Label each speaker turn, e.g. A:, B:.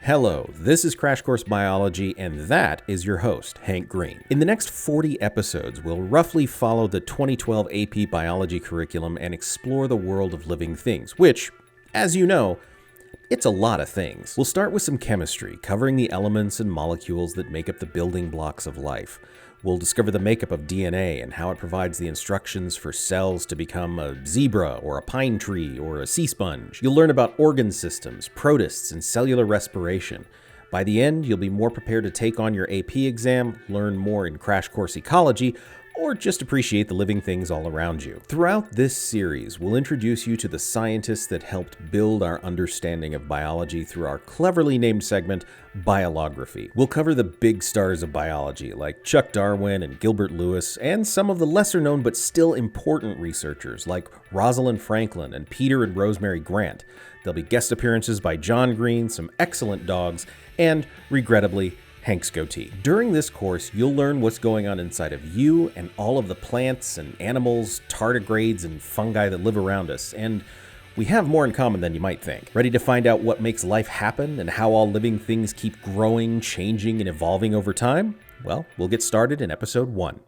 A: Hello, this is Crash Course Biology, and that is your host, Hank Green. In the next 40 episodes, we'll roughly follow the 2012 AP Biology curriculum and explore the world of living things, which, as you know, it's a lot of things. We'll start with some chemistry, covering the elements and molecules that make up the building blocks of life. We'll discover the makeup of DNA and how it provides the instructions for cells to become a zebra or a pine tree or a sea sponge. You'll learn about organ systems, protists, and cellular respiration. By the end, you'll be more prepared to take on your AP exam, learn more in Crash Course Ecology, or just appreciate the living things all around you. Throughout this series, we'll introduce you to the scientists that helped build our understanding of biology through our cleverly named segment, Biolography. We'll cover the big stars of biology, like Chuck Darwin and Gilbert Lewis, and some of the lesser-known but still important researchers, like Rosalind Franklin and Peter and Rosemary Grant. There'll be guest appearances by John Green, some excellent dogs, and, regrettably, Hank's goatee. During this course, you'll learn what's going on inside of you and all of the plants and animals, tardigrades, and fungi that live around us, and we have more in common than you might think. Ready to find out what makes life happen and how all living things keep growing, changing, and evolving over time? Well, we'll get started in episode 1.